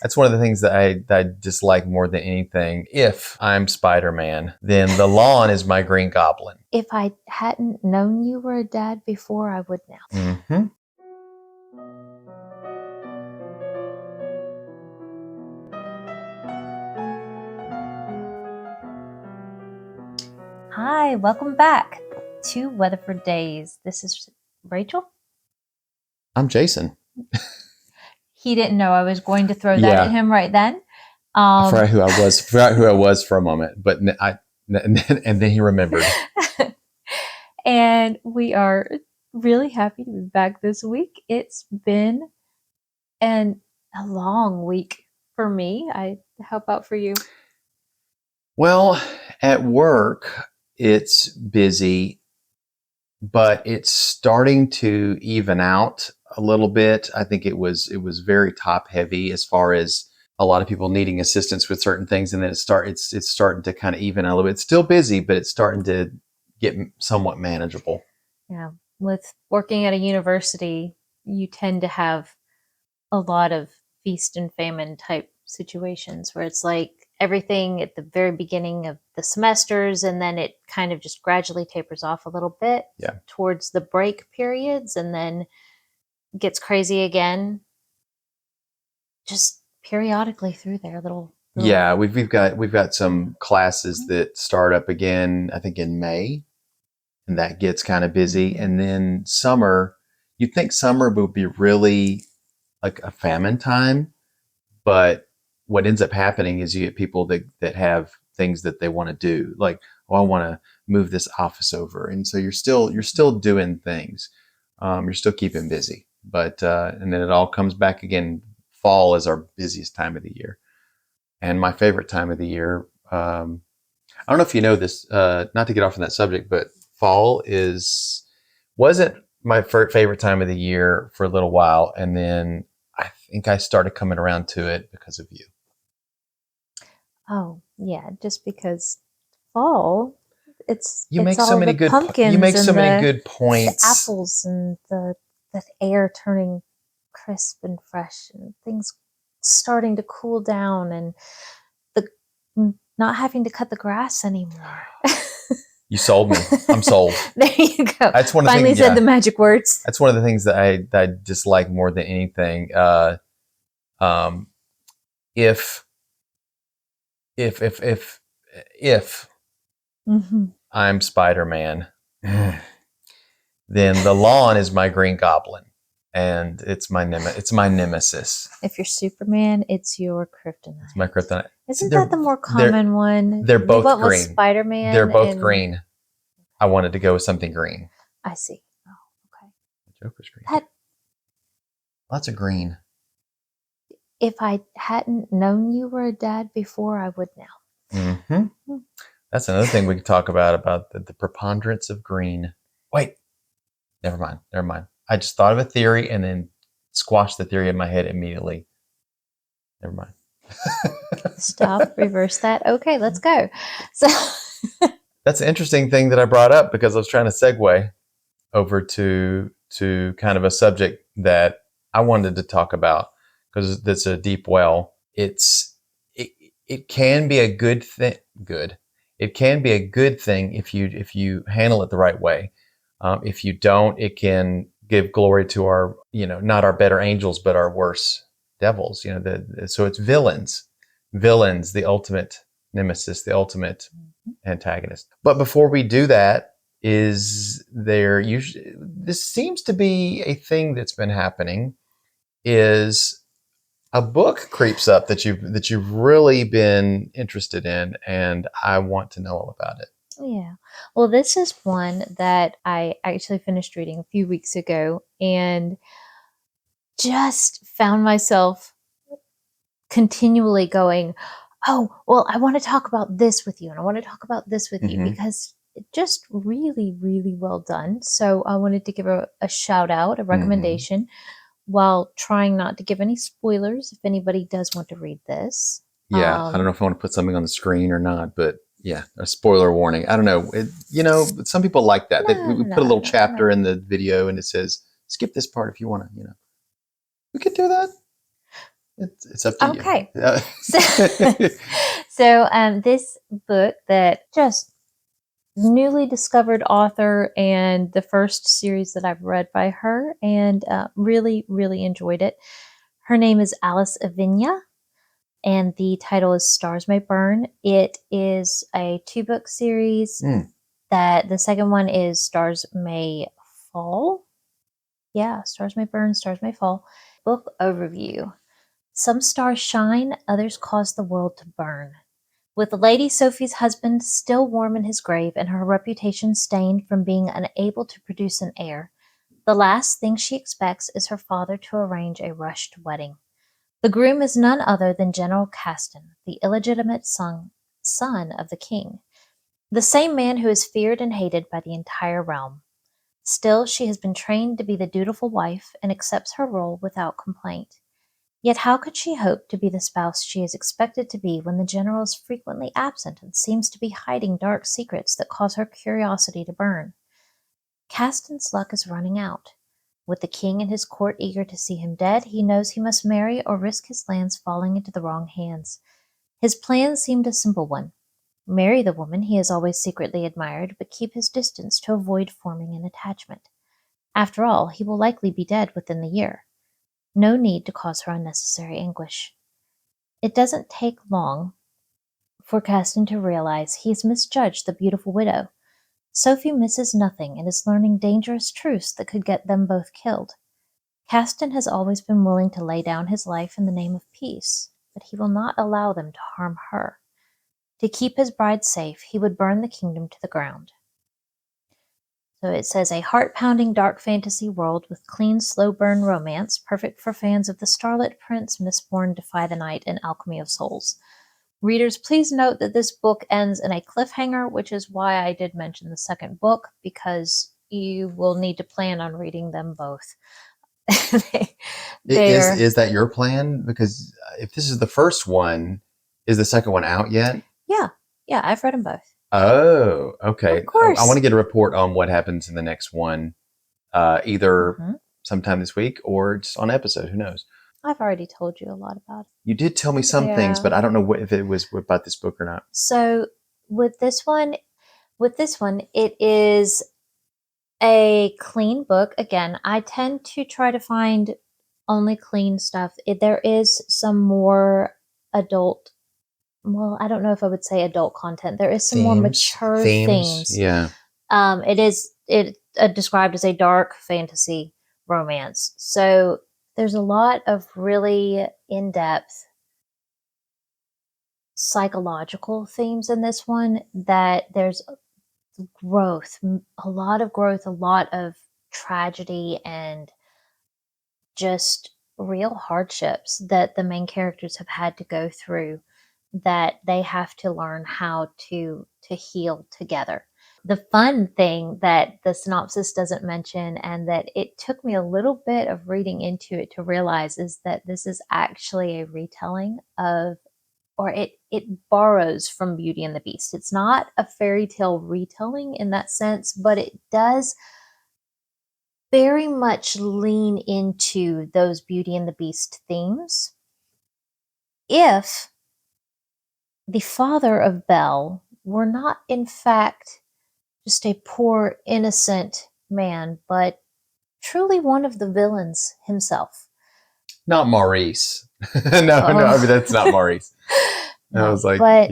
That's one of the things that I dislike more than anything. If I'm Spider-Man, then the lawn is my Green Goblin. If I hadn't known you were a dad before, I would now. Mm-hmm. Hi, welcome back to Weatherford Daze. This is Rachel. I'm Jason. He didn't know I was going to throw that at him right then. I forgot who I was. Forgot who I was for a moment, but and then he remembered. And we are really happy to be back this week. It's been a long week for me. How about for you? Well, at work, it's busy, but it's starting to even out a little bit. I think it was very top heavy as far as a lot of people needing assistance with certain things, and then it's starting to kind of even out a little bit. It's still busy, but it's starting to get somewhat manageable. Yeah, with working at a university, you tend to have a lot of feast and famine type situations where it's like everything at the very beginning of the semesters, and then it kind of just gradually tapers off a little bit towards the break periods, and then gets crazy again just periodically through there. Little yeah, we've got some classes that start up again, I think in May, and that gets kind of busy. And then summer, you'd think summer would be really like a famine time, but what ends up happening is you get people that have things that they want to do, like, oh, I want to move this office over, and so you're still doing things, you're still keeping busy, but and then it all comes back again. Fall is our busiest time of the year, and my favorite time of the year. I don't know if you know this, not to get off on that subject, but fall wasn't my favorite time of the year for a little while, and then I think I started coming around to it because of you. Oh yeah, just because fall, You make all so many the good pumpkins, you make so and many good points. the apples, and the air turning crisp and fresh, and things starting to cool down, and the not having to cut the grass anymore. You sold me. I'm sold. There you go. That's one of the Finally things, said the magic words. That's one of the things that I dislike more than anything. If I'm Spider-Man, then the lawn is my Green Goblin, and it's my nemesis. If you're Superman, it's your kryptonite. It's my kryptonite. Isn't that the more common one? They're both green. green. Spider-Man. They're both green. I wanted to go with something green. I see. Oh, okay. Joker's green. Lots of green. If I hadn't known you were a dad before, I would now. Mm-hmm. That's another thing we could talk about the preponderance of green. Wait, never mind. I just thought of a theory and then squashed the theory in my head immediately. Never mind. Stop, reverse that. Okay, let's go. So that's an interesting thing that I brought up because I was trying to segue over to kind of a subject that I wanted to talk about because that's a deep well. It can be a good thing. It can be a good thing if you handle it the right way. If you don't, it can give glory to our, not our better angels, but our worse devils. So it's villains, the ultimate nemesis, the ultimate antagonist. But before we do that, this seems to be a thing that's been happening, is a book creeps up that you've really been interested in, and I want to know all about it. Yeah. Well, this is one that I actually finished reading a few weeks ago and just found myself continually going, oh, well, I want to talk about this with you, and I want to talk about this with you, because it's just really, really well done. So I wanted to give a shout out, a recommendation, while trying not to give any spoilers if anybody does want to read this. Yeah, I don't know if I want to put something on the screen or not, but yeah, a spoiler warning. I don't know. Some people like that. We put a little chapter in the video and it says, skip this part if you want to, We could do that. It's up to you. Okay. So this book that just newly discovered author and the first series that I've read by her, and really, really enjoyed it. Her name is Alice Avinia, and the title is Stars May Burn. It is a 2-book series. That the second one is Stars May Fall. Yeah, Stars May Burn, Stars May Fall. Book overview. Some stars shine, others cause the world to burn. With Lady Sophie's husband still warm in his grave and her reputation stained from being unable to produce an heir, the last thing she expects is her father to arrange a rushed wedding. The groom is none other than General Caston, the illegitimate son of the king, the same man who is feared and hated by the entire realm. Still, she has been trained to be the dutiful wife and accepts her role without complaint. Yet how could she hope to be the spouse she is expected to be when the general is frequently absent and seems to be hiding dark secrets that cause her curiosity to burn? Caston's luck is running out. With the king and his court eager to see him dead, he knows he must marry or risk his lands falling into the wrong hands. His plan seemed a simple one. Marry the woman he has always secretly admired, but keep his distance to avoid forming an attachment. After all, he will likely be dead within the year. No need to cause her unnecessary anguish. It doesn't take long for Caston to realize he's misjudged the beautiful widow. Sophie misses nothing and is learning dangerous truths that could get them both killed. Caston has always been willing to lay down his life in the name of peace, but he will not allow them to harm her. To keep his bride safe, he would burn the kingdom to the ground. So it says a heart-pounding dark fantasy world with clean, slow-burn romance, perfect for fans of The Starlit Prince, Mistborn, Defy the Night, and Alchemy of Souls. Readers, please note that this book ends in a cliffhanger, which is why I did mention the second book, because you will need to plan on reading them both. Is that your plan? Because if this is the first one, is the second one out yet? Yeah, I've read them both. Oh, okay. Of course. I want to get a report on what happens in the next one, either sometime this week or just on episode. Who knows? I've already told you a lot about it. You did tell me some things, but I don't know if it was about this book or not. So with this one, it is a clean book. Again, I tend to try to find only clean stuff. There is some more adult, well, I don't know if I would say adult content. There is some more mature themes. Yeah. It is described as a dark fantasy romance. So there's a lot of really in-depth psychological themes in this one, that there's growth, a lot of growth, a lot of tragedy, and just real hardships that the main characters have had to go through, that they have to learn how to heal together. The fun thing that the synopsis doesn't mention, and that it took me a little bit of reading into it to realize, is that this is actually a retelling of, or it borrows from Beauty and the Beast. It's not a fairy tale retelling in that sense, but it does very much lean into those Beauty and the Beast themes. If the father of Belle were not, in fact, just a poor, innocent man, but truly one of the villains himself. Not Maurice. No, I mean, that's not Maurice. No, I was like, but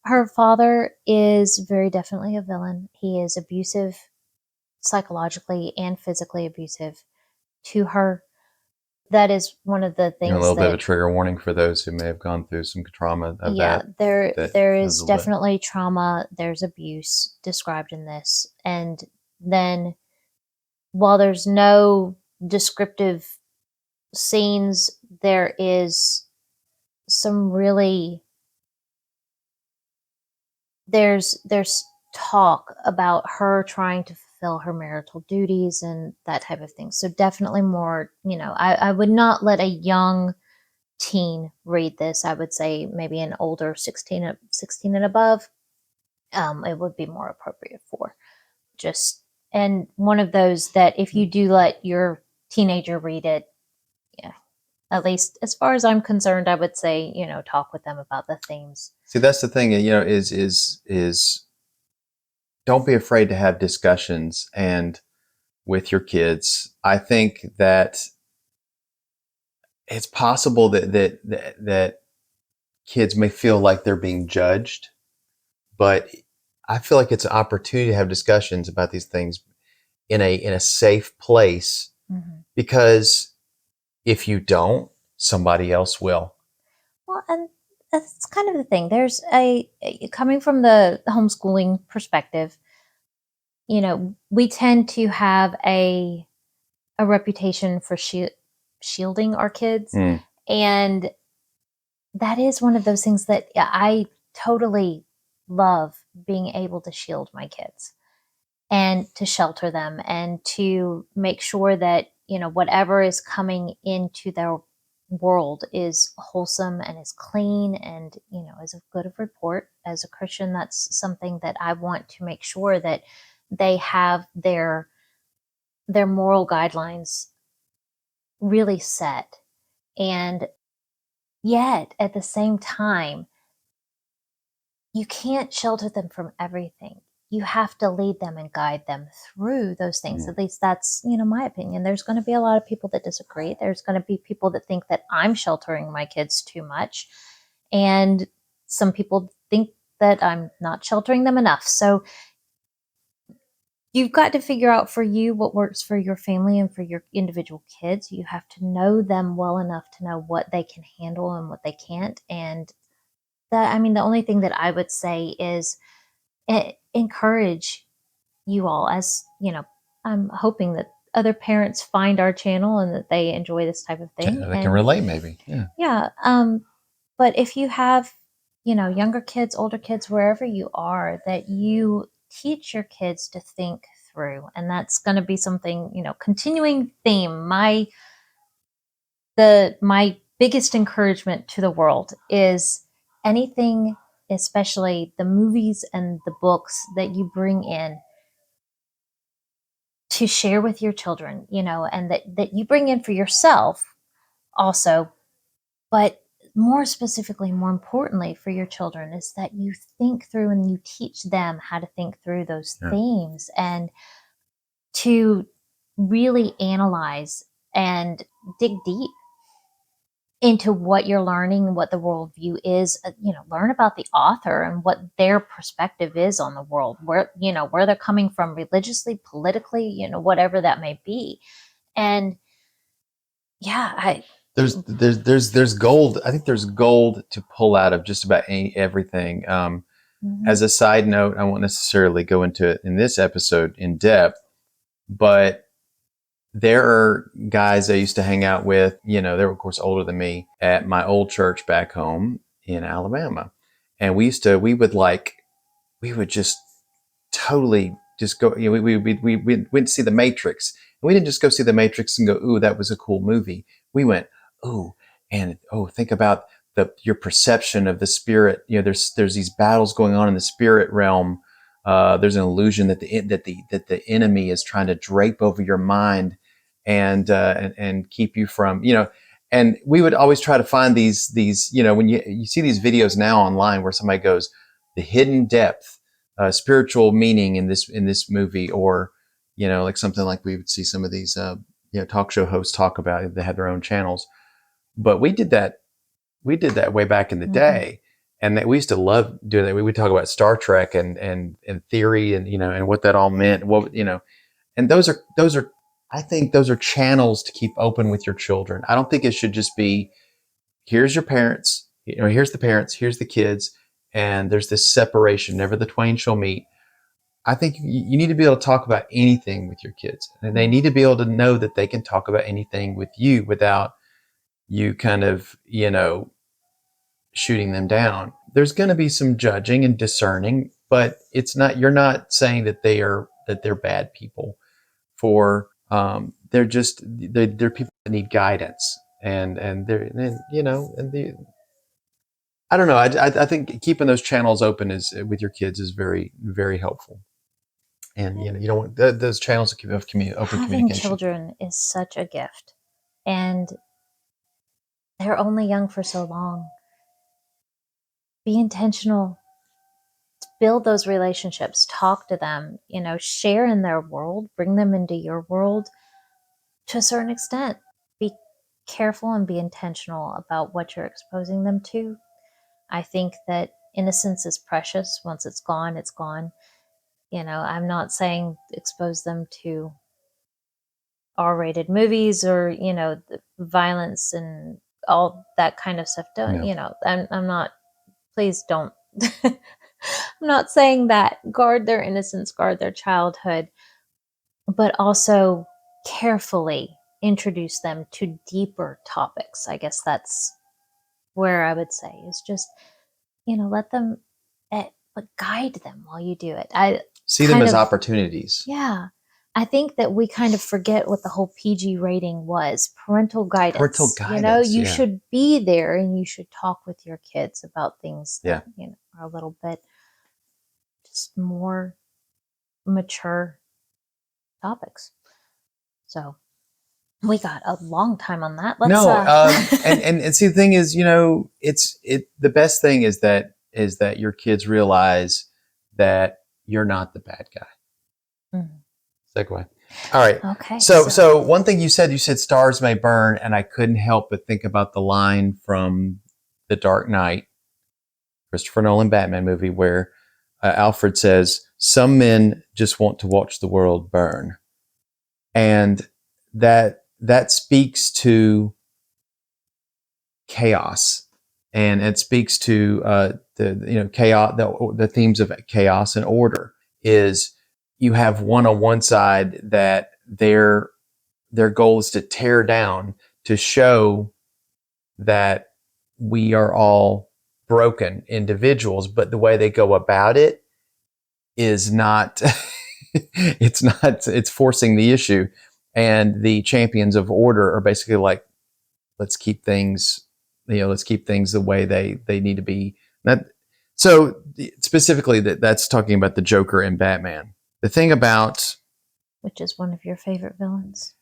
her father is very definitely a villain. He is abusive, psychologically and physically abusive to her. That is one of the things. A little bit of a trigger warning for those who may have gone through some trauma of that. Yeah, there is definitely trauma. There's abuse described in this. And then while there's no descriptive scenes, there is some really, there's talk about her trying to fulfill her marital duties and that type of thing. So definitely more, I would not let a young teen read this. I would say maybe an older 16 and above, it would be more appropriate for. And one of those that if you do let your teenager read it, At least as far as I'm concerned, I would say, talk with them about the themes. See, that's the thing, is don't be afraid to have discussions and with your kids. I think that it's possible that kids may feel like they're being judged, but I feel like it's an opportunity to have discussions about these things in a safe place, Mm-hmm. because if you don't, somebody else will. Well, and that's kind of the thing. There's coming from the homeschooling perspective, we tend to have a reputation for shielding our kids. Mm. And that is one of those things that I totally love, being able to shield my kids and to shelter them and to make sure that, whatever is coming into their world is wholesome and is clean and, is of good of report. As a Christian, that's something that I want to make sure that they have their moral guidelines really set. And yet at the same time, you can't shelter them from everything. You have to lead them and guide them through those things. At least that's, my opinion. There's going to be a lot of people that disagree. There's going to be people that think that I'm sheltering my kids too much. And some people think that I'm not sheltering them enough. So you've got to figure out for you what works for your family and for your individual kids. You have to know them well enough to know what they can handle and what they can't. And the only thing that I would say is encourage you all, as I'm hoping that other parents find our channel and that they enjoy this type of thing. They can And relate, maybe. Yeah. yeah, but if you have, younger kids, older kids, wherever you are, that you teach your kids to think through. And that's going to be something, continuing theme. My biggest encouragement to the world is anything, especially the movies and the books that you bring in to share with your children, and that you bring in for yourself also, but more specifically, more importantly for your children, is that you think through and you teach them how to think through those Yeah. themes and to really analyze and dig deep into what you're learning, what the worldview is. Learn about the author and what their perspective is on the world, where they're coming from religiously, politically, whatever that may be. And yeah, There's gold. I think there's gold to pull out of just about everything. As a side note, I won't necessarily go into it in this episode in depth, but there are guys I used to hang out with, they were of course older than me, at my old church back home in Alabama. And we would just totally just go, we went to see The Matrix. And we didn't just go see The Matrix and go, ooh, that was a cool movie. We went, ooh, and think about your perception of the spirit. There's these battles going on in the spirit realm. There's an illusion that the enemy is trying to drape over your mind and keep you from. And we would always try to find these when you see these videos now online where somebody goes, the hidden depth, spiritual meaning in this movie, or like something like we would see some of these talk show hosts talk about. They had their own channels, but we did that way back in the day, and that we used to love doing that. We would talk about Star Trek and theory and what that all meant. And those are I think those are channels to keep open with your children. I don't think it should just be, here's your parents, here's the parents, here's the kids, and there's this separation. Never the twain shall meet. I think you need to be able to talk about anything with your kids, and they need to be able to know that they can talk about anything with you without you kind of, shooting them down. There's going to be some judging and discerning, but you're not saying that they're bad people. They're people that need guidance, and they're and, and I don't know. I think keeping those channels open is with your kids is very, very helpful. And you don't want those channels to keep open having communication. children is such a gift. And they're only young for so long. Be intentional. Build those relationships. Talk to them. Share in their world. Bring them into your world to a certain extent. Be careful and be intentional about what you're exposing them to. I think that innocence is precious. Once it's gone, it's gone. I'm not saying expose them to R-rated movies or the violence and all that kind of stuff. Don't No. I'm not. Please don't. I'm not saying that. Guard their innocence, guard their childhood, but also carefully introduce them to deeper topics. I guess that's where I would say is just let them, but guide them while you do it. I See them as opportunities. Yeah. I think that we kind of forget what the whole PG rating was. Parental guidance. Parental guidance, you yeah. should be there and you should talk with your kids about things that, are a little bit just more mature topics. So we got a long time on that. Let's and see, the thing is, the best thing is that your kids realize that you're not the bad guy. Mm-hmm. Segue. All right. Okay. So one thing you said stars may burn, and I couldn't help but think about the line from The Dark Knight, Christopher Nolan Batman movie, where Alfred says, "Some men just want to watch the world burn," and that speaks to chaos, and it speaks to the chaos, the themes of chaos and order. Is you have one on one side that their goal is to tear down, to show that we are all broken individuals, but the way they go about it is not it's forcing the issue. And the champions of order are basically like, let's keep things the way they need to be. So specifically that's talking about the Joker and Batman. The thing about, which is one of your favorite villains,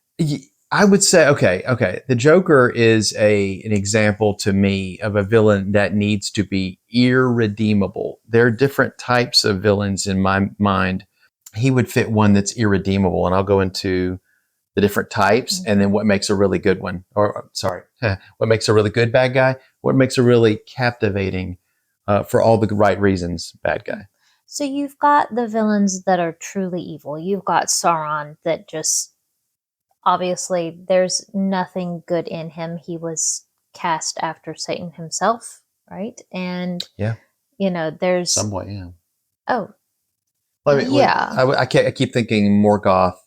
I would say, okay. The Joker is an example to me of a villain that needs to be irredeemable. There are different types of villains in my mind. He would fit one that's irredeemable, and I'll go into the different types, and then what makes a really good one, what makes a really good bad guy, what makes a really captivating, for all the right reasons, bad guy. So you've got the villains that are truly evil. You've got Sauron that just, obviously, there's nothing good in him. He was cast after Satan himself, right? And there's somewhat, yeah. Oh, well, I keep thinking Morgoth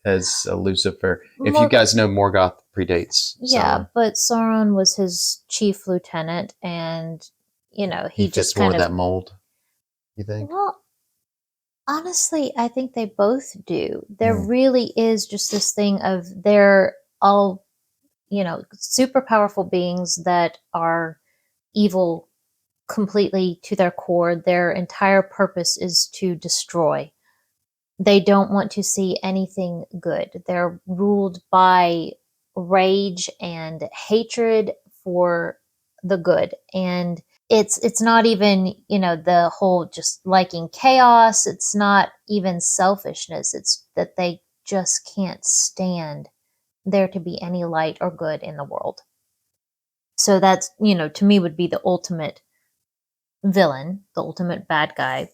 as Lucifer. If you guys know, Morgoth predates. Yeah, but Sauron was his chief lieutenant, and he just fits more of that mold. You think? Well, honestly, I think they both do. There really is just this thing of they're all, super powerful beings that are evil completely to their core. Their entire purpose is to destroy. They don't want to see anything good. They're ruled by rage and hatred for the good. And it's not even, the whole just liking chaos. It's not even selfishness. It's that they just can't stand there to be any light or good in the world. So that's, to me would be the ultimate villain, the ultimate bad guy.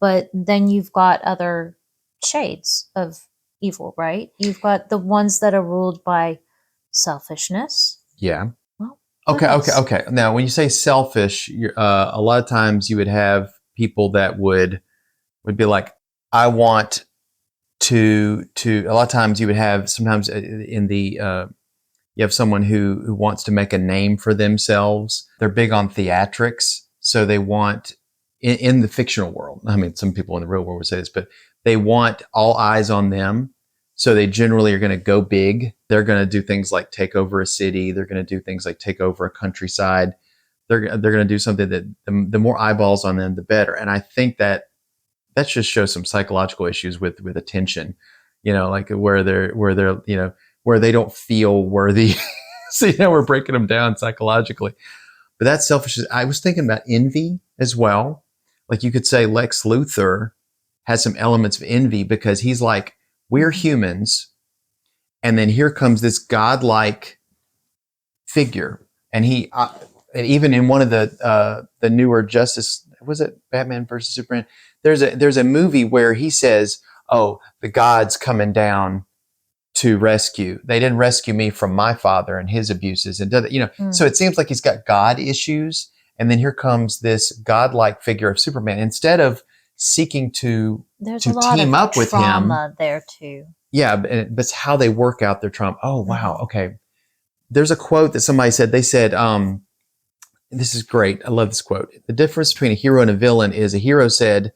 But then you've got other shades of evil, right? You've got the ones that are ruled by selfishness. Yeah. Well, okay. Now, when you say selfish, a lot of times you would have people that would be like, I want to. A lot of times you would have, sometimes in the you have someone who wants to make a name for themselves. They're big on theatrics, so they want in the fictional world. I mean, some people in the real world would say this, but they want all eyes on them. So they generally are going to go big. They're going to do things like take over a city. They're going to do things like take over a countryside. They're going to do something that the more eyeballs on them, the better. And I think that just shows some psychological issues with attention, like where they don't feel worthy So, we're breaking them down psychologically. But that's selfish. I was thinking about envy as well. Like you could say Lex Luthor has some elements of envy because he's like, we're humans. And then here comes this godlike figure. And and even in one of the newer Justice, was it Batman versus Superman? There's a movie where he says, "Oh, the gods coming down to rescue. They didn't rescue me from my father and his abuses." And so it seems like he's got God issues. And then here comes this godlike figure of Superman. Instead of seeking to team up with him, trauma there too. Yeah, but it's how they work out their trauma. Oh wow, okay. There's a quote that somebody said. They said, "This is great. I love this quote. The difference between a hero and a villain is a hero said,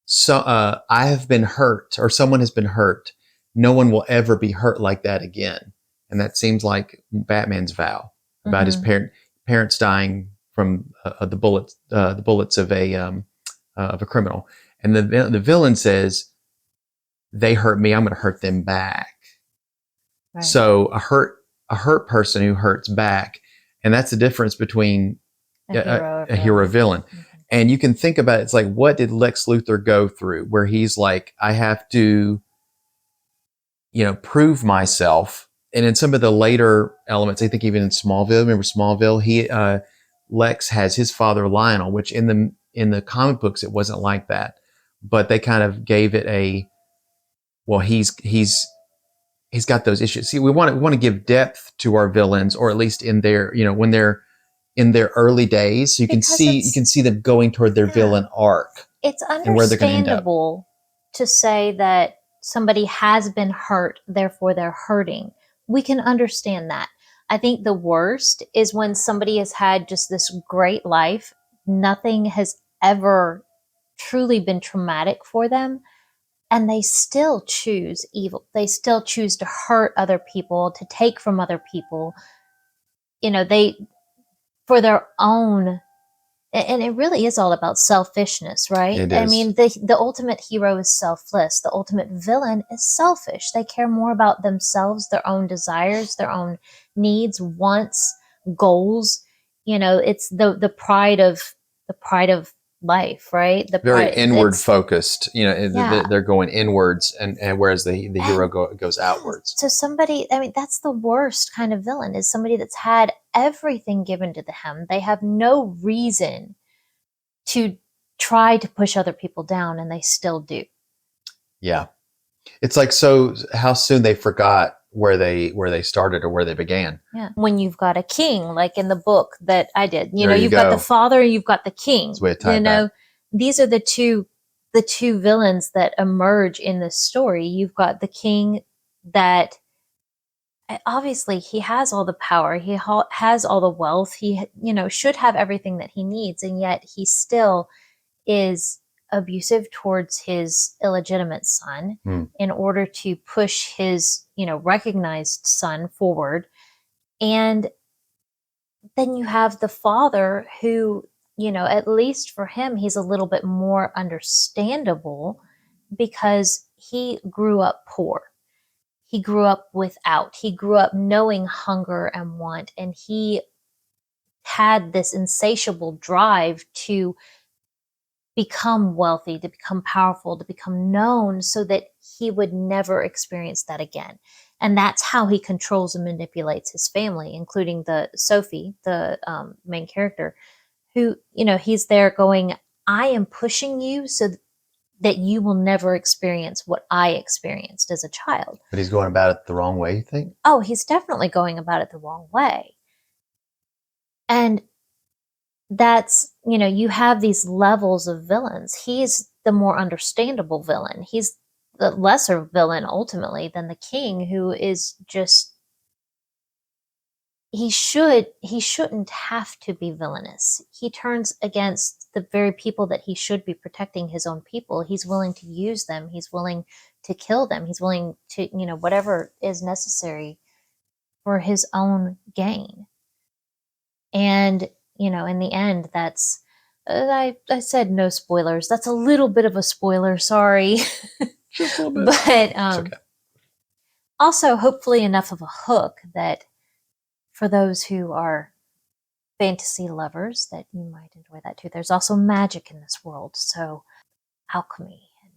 so I have been hurt, or someone has been hurt. No one will ever be hurt like that again." And that seems like Batman's vow about his parents dying from the bullets of a criminal. And the villain says, "They hurt me. I'm going to hurt them back." Right. So a hurt person who hurts back, and that's the difference between a hero villain. Mm-hmm. And you can think about it. It's like, what did Lex Luthor go through? Where he's like, I have to, prove myself. And in some of the later elements, I think even in Smallville, remember Smallville? Lex has his father Lionel, which in the comic books it wasn't like that, but they kind of gave it he's got those issues. See, we want to give depth to our villains, or at least in their when they're in their early days, so you can see them going toward their villain arc. It's understandable to say that somebody has been hurt, therefore they're hurting. We can understand that. I think the worst is when somebody has had just this great life. Nothing has ever truly been traumatic for them, and they still choose evil. They still choose to hurt other people, to take from other people. For their own, and it really is all about selfishness, right? It is. I mean, the ultimate hero is selfless. The ultimate villain is selfish. They care more about themselves, their own desires, their own needs, wants, goals. It's the pride of life, right? Very inward focused. They're going inwards, and whereas the hero goes outwards. So somebody, that's the worst kind of villain, is somebody that's had everything given to them. They have no reason to try to push other people down, and they still do. Yeah. It's like, so how soon they forgot where they started or where they began. Yeah. When you've got a king, like in the book that I did, you've got the father, you've got the king. These are the two villains that emerge in this story. You've got the king that obviously he has all the power, he has all the wealth, he should have everything that he needs, and yet he still is abusive towards his illegitimate son in order to push his recognized son forward. And then you have the father who, at least for him, he's a little bit more understandable because he grew up poor. He grew up without. He grew up knowing hunger and want, and he had this insatiable drive to become wealthy, to become powerful, to become known, so that he would never experience that again. And that's how he controls and manipulates his family, including Sophie, the main character, who, he's there going, I am pushing you so that you will never experience what I experienced as a child. But he's going about it the wrong way, you think? Oh, he's definitely going about it the wrong way. And that's, you have these levels of villains. He's the more understandable villain. He's the lesser villain ultimately than the king, who is just, he shouldn't have to be villainous. He turns against the very people that he should be protecting, his own people. He's willing to use them. He's willing to kill them. He's willing to, whatever is necessary for his own gain. And in the end, that's, I said no spoilers. That's a little bit of a spoiler. Sorry. Just a little bit. But okay. Also hopefully enough of a hook that for those who are fantasy lovers, that you might enjoy that too. There's also magic in this world, so alchemy and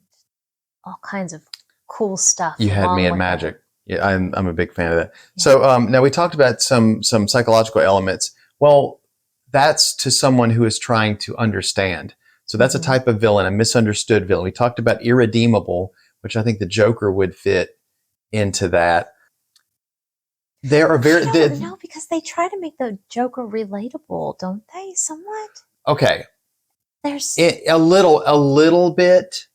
all kinds of cool stuff You had me along at with magic. Yeah, I'm a big fan of that. Yeah. So now we talked about some psychological elements. Well, that's to someone who is trying to understand. So that's a type of villain, a misunderstood villain. We talked about irredeemable, which I think the Joker would fit into that. There are very I don't know, because they try to make the Joker relatable, don't they? Somewhat. Okay. There's A little bit,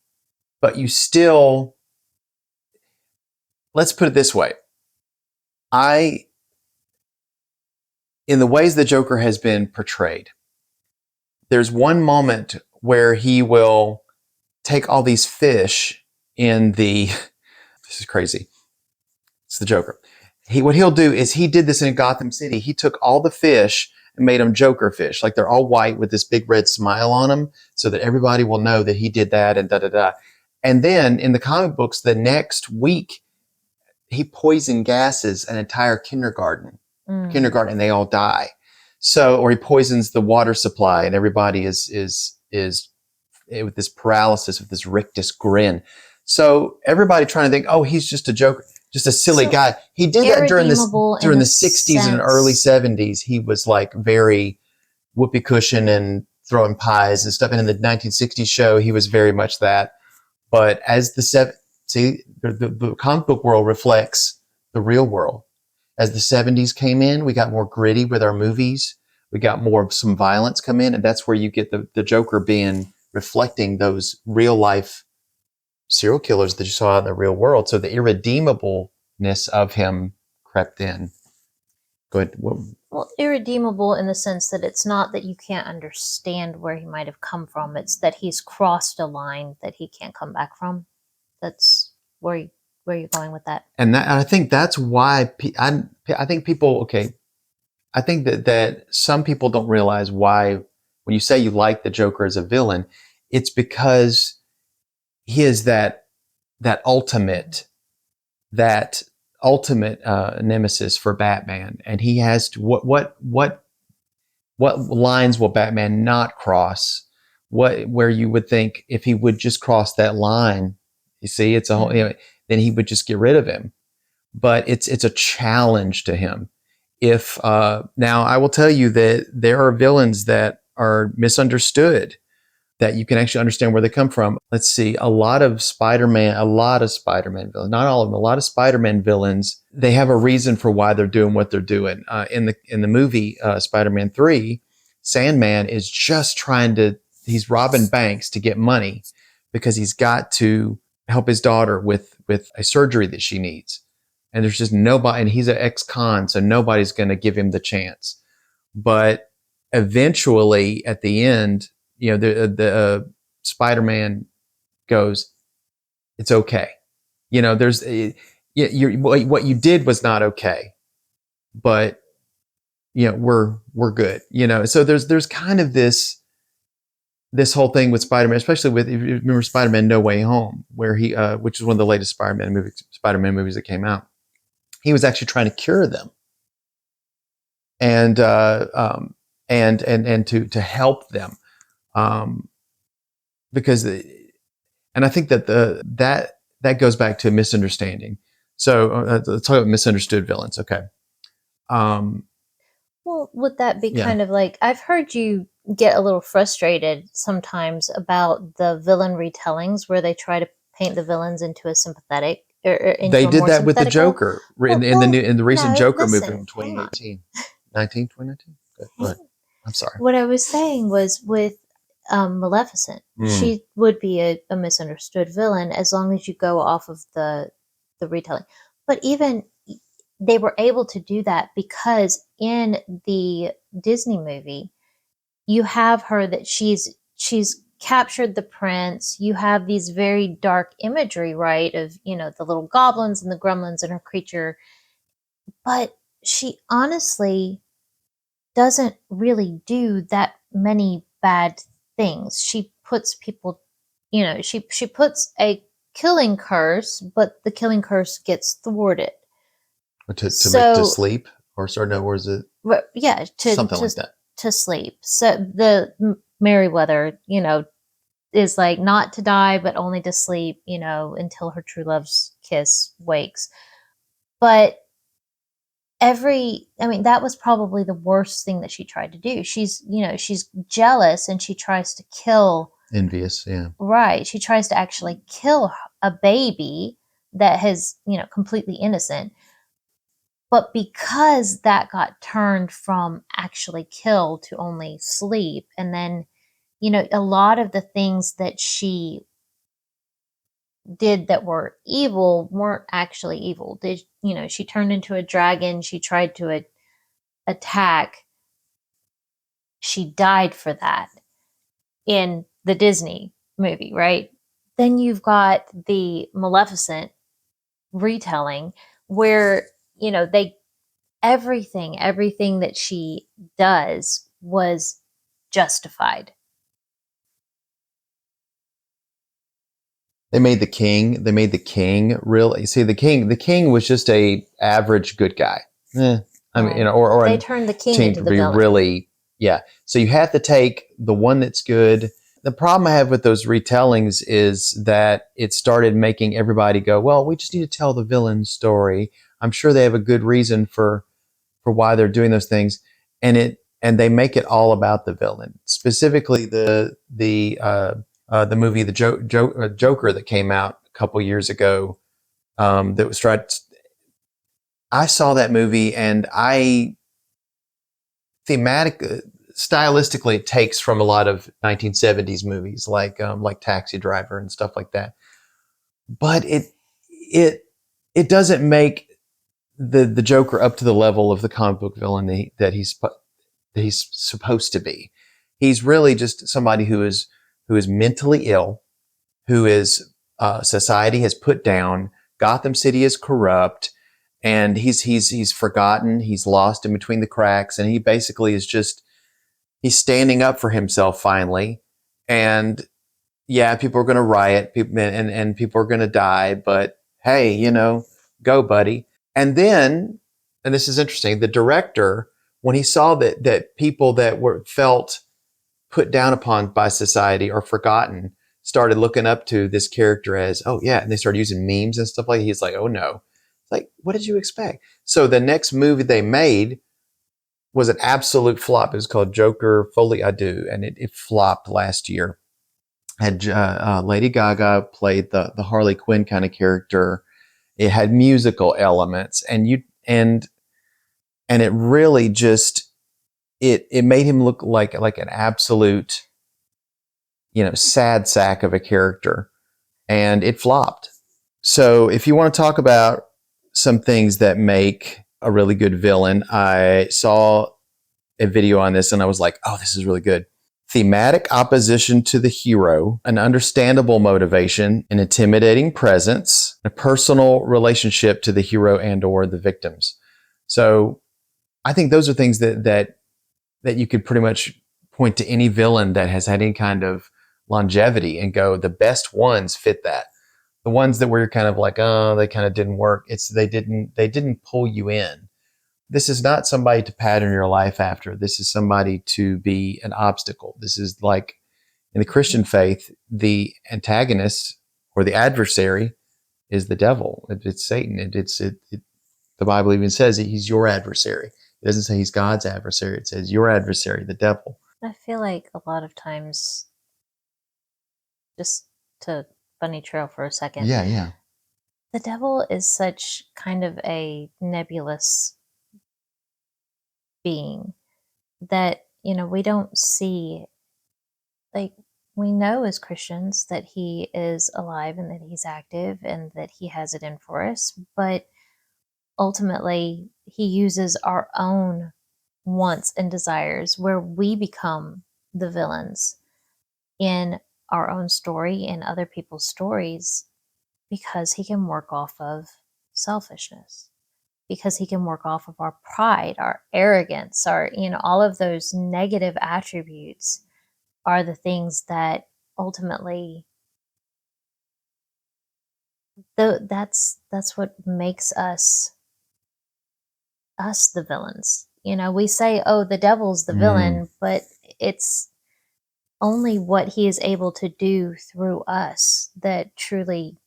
but you still. Let's put it this way. In the ways the Joker has been portrayed, there's one moment where he will take all these fish in the. This is crazy. It's the Joker. What he'll do is, he did this in Gotham City. He took all the fish and made them Joker fish. Like, they're all white with this big red smile on them, so that everybody will know that he did that, and da da da. And then in the comic books, the next week, he poison gases an entire kindergarten, and they all die. So, or he poisons the water supply, and everybody is with this paralysis, with this rictus grin. So everybody trying to think, oh, he's just a Joker, just a silly guy. He did that during the 60s and early 70s. He was like very whoopee cushion and throwing pies and stuff. And in the 1960s show, he was very much that. But as the comic book world reflects the real world. As the 70s came in, we got more gritty with our movies. We got more of some violence come in, and that's where you get the Joker being reflecting those real life serial killers that you saw in the real world. So the irredeemableness of him crept in. Go ahead. Well, irredeemable in the sense that it's not that you can't understand where he might have come from. It's that he's crossed a line that he can't come back from. That's where you're going with that. And I think that's why I think people. Okay, I think that some people don't realize why, when you say you like the Joker as a villain, it's because he is that ultimate nemesis for Batman, and he has to what lines will Batman not cross? Where you would think, if he would just cross that line, you see, it's a whole, then he would just get rid of him. But it's a challenge to him. If now I will tell you that there are villains that are misunderstood, that you can actually understand where they come from. Let's see, a lot of Spider-Man villains, not all of them, a lot of Spider-Man villains, they have a reason for why they're doing what they're doing. In the movie Spider-Man 3, Sandman is just he's robbing banks to get money, because he's got to help his daughter with a surgery that she needs. And there's just nobody, and he's an ex-con, so nobody's going to give him the chance. But eventually, at the end, the Spider-Man goes, it's okay. There's what you did was not okay, but we're good. So there's kind of this whole thing with Spider-Man, especially if you remember Spider-Man No Way Home, where he, which is one of the latest Spider-Man movies that came out. He was actually trying to cure them, and to help them. Because, and I think that goes back to misunderstanding. So let's talk about misunderstood villains. Okay. Well, would that be kind of like, I've heard you get a little frustrated sometimes about the villain retellings, where they try to paint the villains into a sympathetic. They did that with the Joker in the recent Joker movie from 2018. 2019? Go ahead. I'm sorry. What I was saying was, with Maleficent, she would be a misunderstood villain as long as you go off of the retelling. But even they were able to do that because in the Disney movie, you have her that she's captured the prince. You have these very dark imagery, right, of the little goblins and the gremlins and her creature, but she honestly doesn't really do that many bad things. She puts people, she puts a killing curse, but the killing curse gets thwarted. To make to sleep, or no, or is it Yeah, something like that? to sleep. So the Merryweather, is like not to die, but only to sleep, until her true love's kiss wakes. But that was probably the worst thing that she tried to do. She's jealous and she tries to kill. Envious, yeah. Right. She tries to actually kill a baby that has, completely innocent. But because that got turned from actually kill to only sleep, and then, a lot of the things that she did that were evil weren't actually evil. She turned into a dragon. She tried to attack. She died for that in the Disney movie, right? Then you've got the Maleficent retelling where, they everything that she does was justified. They made the king. They made the king real. You see, the king was just a average good guy. I mean, or they a turned the king team into to the be villain. really, yeah. So you have to take the one that's good. The problem I have with those retellings is that it started making everybody go, well, we just need to tell the villain story. I'm sure they have a good reason for why they're doing those things, and they make it all about the villain. Specifically, the movie Joker that came out a couple years ago. That was tried. I saw that movie, and I thematic stylistically it takes from a lot of 1970s movies like Taxi Driver and stuff like that. But it it doesn't make the Joker up to the level of the comic book villain that he's supposed to be. He's really just somebody who is mentally ill, who is society has put down. Gotham City is corrupt, and he's forgotten. He's lost in between the cracks, and he basically is just he's standing up for himself finally. And yeah, people are going to riot, and people are going to die, but hey, go, buddy. And then, and this is interesting, the director, when he saw that people that were felt put down upon by society or forgotten started looking up to this character as, oh yeah, and they started using memes and stuff like that. He's like, oh no. It's like, what did you expect? So the next movie they made was an absolute flop. It was called Joker Folie à Deux, and it flopped last year. Had Lady Gaga played the Harley Quinn kind of character. It had musical elements, and it really just it made him look like an absolute sad sack of a character, and it flopped. So if you want to talk about some things that make a really good villain, I saw a video on this and I was like, oh, this is really good. Thematic opposition to the hero, an understandable motivation, an intimidating presence, a personal relationship to the hero and or the victims. So I think those are things that you could pretty much point to any villain that has had any kind of longevity and go, the best ones fit that. The ones that where you're kind of like, oh, they kind of didn't work. It's they didn't pull you in. This is not somebody to pattern your life after. This is somebody to be an obstacle. This is like in the Christian faith, the antagonist or the adversary is the devil. It's Satan. The Bible even says he's your adversary. It doesn't say he's God's adversary. It says your adversary, the devil. I feel like a lot of times, just to bunny trail for a second, Yeah, yeah. the devil is such kind of a nebulous being that, we don't see, like, we know as Christians that he is alive and that he's active and that he has it in for us, but ultimately he uses our own wants and desires where we become the villains in our own story and other people's stories, because he can work off of selfishness, because he can work off of our pride, our arrogance, our, all of those negative attributes are the things that ultimately, that's what makes us us the villains. We say, oh, the devil's the villain, but it's only what he is able to do through us that truly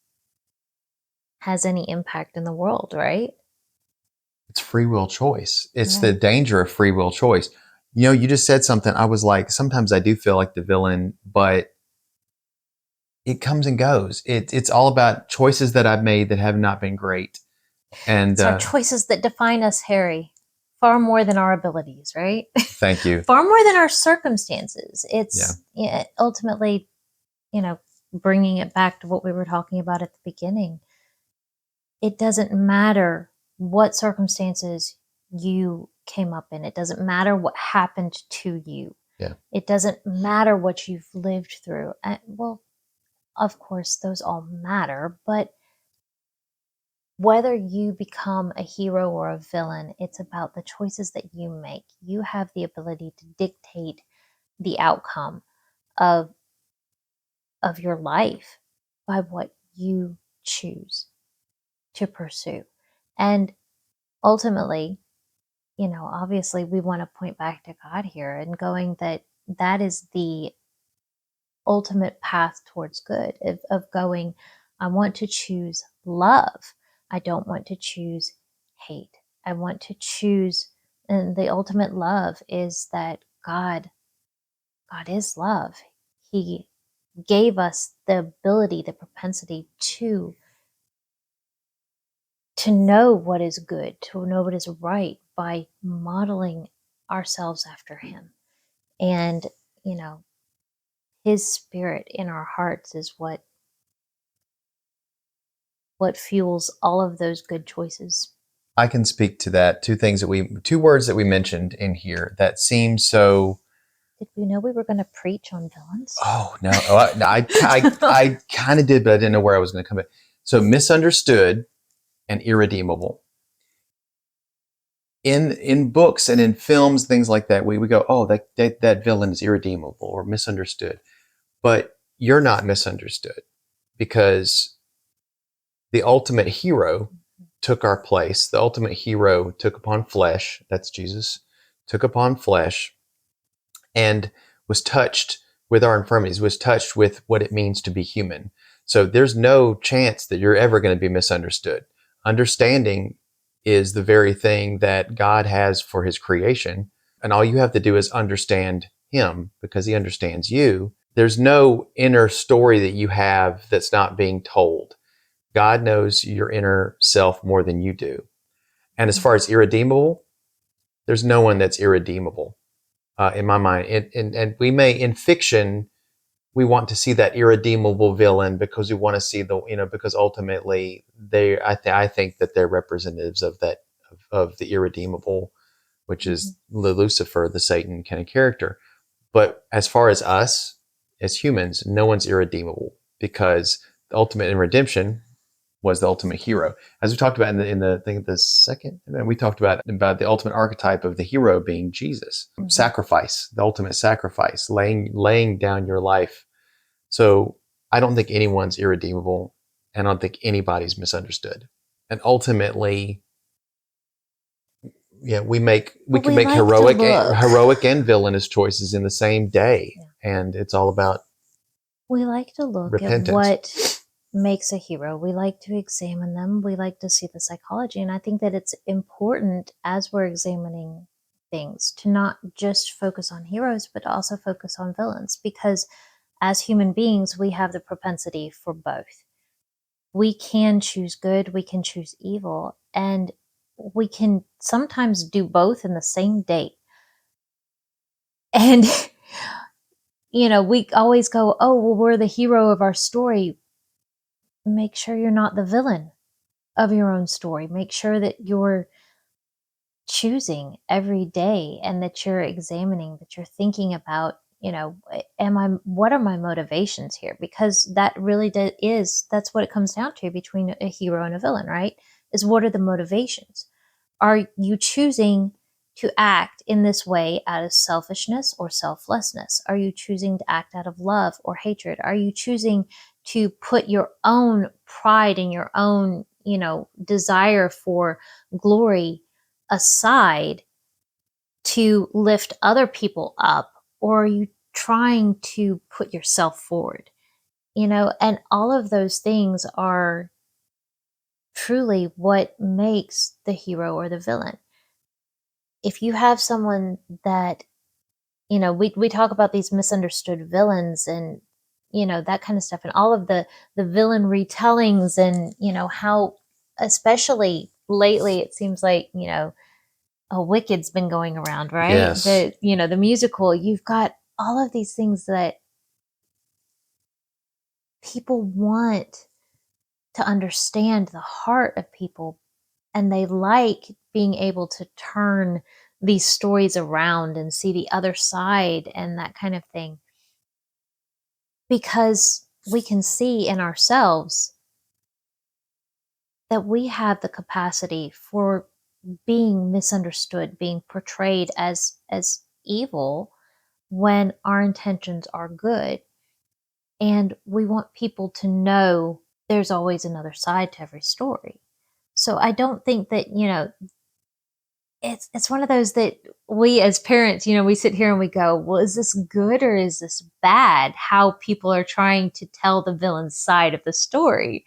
has any impact in the world, right? It's free will choice. It's the Right. danger of free will choice. You just said something. I was like, sometimes I do feel like the villain, but it comes and goes. It's all about choices that I've made that have not been great. And It's our choices that define us, Harry, far more than our abilities, right? thank you. Far more than our circumstances. Yeah. It's ultimately, bringing it back to what we were talking about at the beginning. It doesn't matter what circumstances you came up in. It doesn't matter what happened to you. Yeah. It doesn't matter what you've lived through. Well, of course, those all matter, but whether you become a hero or a villain, it's about the choices that you make. You have the ability to dictate the outcome of your life by what you choose to pursue. And ultimately, obviously we want to point back to God here and going that is the ultimate path towards good of going, I want to choose love. I don't want to choose hate. I want to choose, and the ultimate love is that God is love. He gave us the ability, the propensity to know what is good, to know what is right by modeling ourselves after him. And, his spirit in our hearts is what fuels all of those good choices. I can speak to that. Two words that we mentioned in here that seem so. Did we know we were going to preach on villains? Oh no! I kind of did, but I didn't know where I was going to come back. So misunderstood and irredeemable. In books and in films, things like that, we go, oh, that villain is irredeemable or misunderstood. But you're not misunderstood because the ultimate hero took our place. The ultimate hero took upon flesh. That's Jesus. Took upon flesh and was touched with our infirmities, was touched with what it means to be human. So there's no chance that you're ever going to be misunderstood. Understanding is the very thing that God has for his creation. And all you have to do is understand him because he understands you. There's no inner story that you have that's not being told. God knows your inner self more than you do. And as far as irredeemable, there's no one that's irredeemable in my mind. And we may, in fiction, we want to see that irredeemable villain because we want to see because ultimately I think that they're representatives of of the irredeemable, which is Lucifer, the Satan kind of character. But as far as us, as humans, no one's irredeemable because the ultimate in redemption was the ultimate hero. As we talked about in the I think the second, we talked about the ultimate archetype of the hero being Jesus. Sacrifice, the ultimate sacrifice, laying down your life. So I don't think anyone's irredeemable, and I don't think anybody's misunderstood. And ultimately, yeah, we can make heroic and villainous choices in the same day, and it's all about we like to look repentance. At what makes a hero. We like to examine them. We like to see the psychology, and I think that it's important as we're examining things to not just focus on heroes, but also focus on villains, because as human beings, we have the propensity for both. We can choose good, we can choose evil, and we can sometimes do both in the same day. And, we always go, oh, well, we're the hero of our story. Make sure you're not the villain of your own story. Make sure that you're choosing every day and that you're examining, that you're thinking about, what are my motivations here? Because that really that's what it comes down to between a hero and a villain, right? Is what are the motivations? Are you choosing to act in this way out of selfishness or selflessness? Are you choosing to act out of love or hatred? Are you choosing to put your own pride and your own, desire for glory aside to lift other people up, or are you trying to put yourself forward? And all of those things are truly what makes the hero or the villain. If you have someone that, we talk about these misunderstood villains and, that kind of stuff, and all of the villain retellings, and, how, especially lately, it seems like, Wicked's been going around, right? Yes. The musical, you've got all of these things that people want to understand the heart of people, and they like being able to turn these stories around and see the other side and that kind of thing, because we can see in ourselves that we have the capacity for being misunderstood, being portrayed as evil when our intentions are good. And we want people to know there's always another side to every story. So I don't think that, it's one of those that we as parents, we sit here and we go, well, is this good or is this bad? How people are trying to tell the villain's side of the story.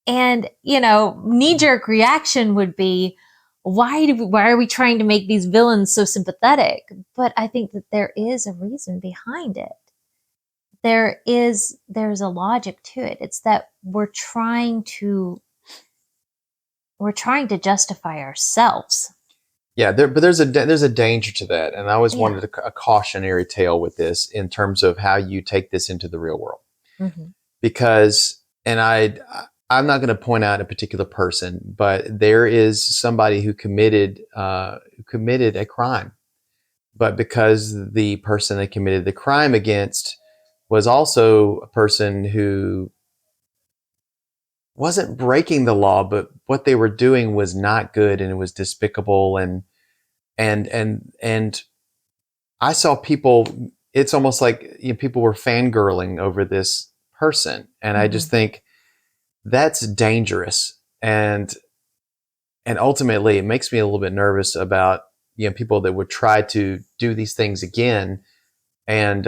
And, knee-jerk reaction would be, why are we trying to make these villains so sympathetic? But I think that there is a reason behind it. There's a logic to it. It's that we're trying to justify ourselves. Yeah, but there's a danger to that, and I always Yeah. wanted a cautionary tale with this in terms of how you take this into the real world. Mm-hmm. Because, and I'm not going to point out a particular person, but there is somebody who committed a crime, but because the person they committed the crime against was also a person who wasn't breaking the law, but what they were doing was not good and it was despicable, and I saw people. It's almost like people were fangirling over this person, and I just think that's dangerous, and ultimately it makes me a little bit nervous about people that would try to do these things again, and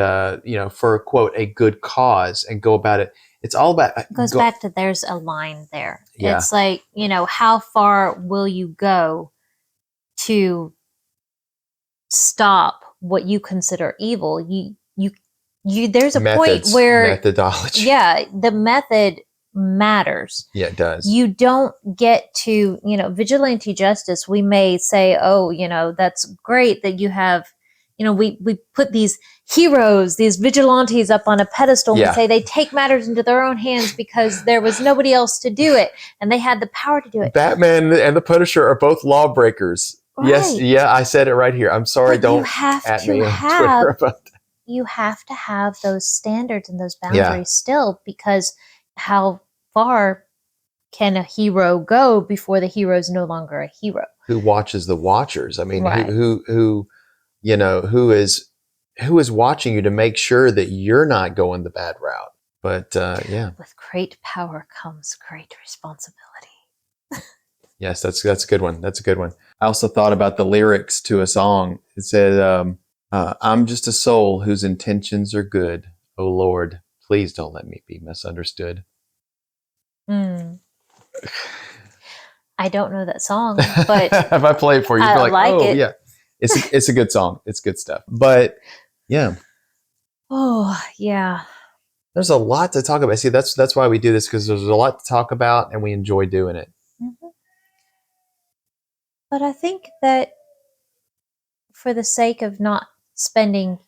for quote a good cause and go about it. It's all about It goes back to there's a line there. Yeah. It's like, how far will you go to stop what you consider evil? There's a point where methodology. Yeah, the method matters. Yeah, it does. You don't get to, vigilante justice. We may say, oh, that's great that you have, we put these heroes, these vigilantes up on a pedestal, and we say they take matters into their own hands because there was nobody else to do it and they had the power to do it. Batman and the Punisher are both lawbreakers. Right. Yes, yeah, I said it right here. I'm sorry, But don't at me on Twitter about that. You have to have those standards and those boundaries still, because how far can a hero go before the hero is no longer a hero? Who watches the watchers? I mean, Right. who is watching you to make sure that you're not going the bad route? But yeah, with great power comes great responsibility. Yes, that's a good one. That's a good one. I also thought about the lyrics to a song. It said, "I'm just a soul whose intentions are good. Oh Lord, please don't let me be misunderstood." I don't know that song, but if I play it for you, you're like, like oh it. yeah, it's a good song. It's good stuff. But yeah, oh yeah, there's a lot to talk about. See, that's why we do this, because there's a lot to talk about, and we enjoy doing it. Mm-hmm. But I think that for the sake of not spending,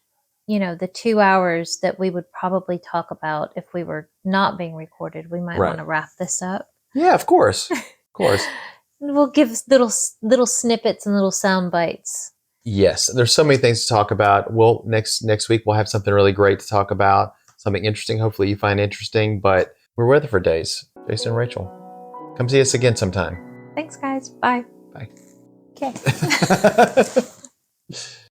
the 2 hours that we would probably talk about if we were not being recorded, we might want to wrap this up. Yeah, of course. Of course. We'll give little snippets and little sound bites. Yes, there's so many things to talk about. We'll next week we'll have something really great to talk about, something interesting. Hopefully you find interesting. But we're Weatherford Daze, Jason and Rachel. Come see us again sometime. Thanks, guys. Bye. Bye. Okay.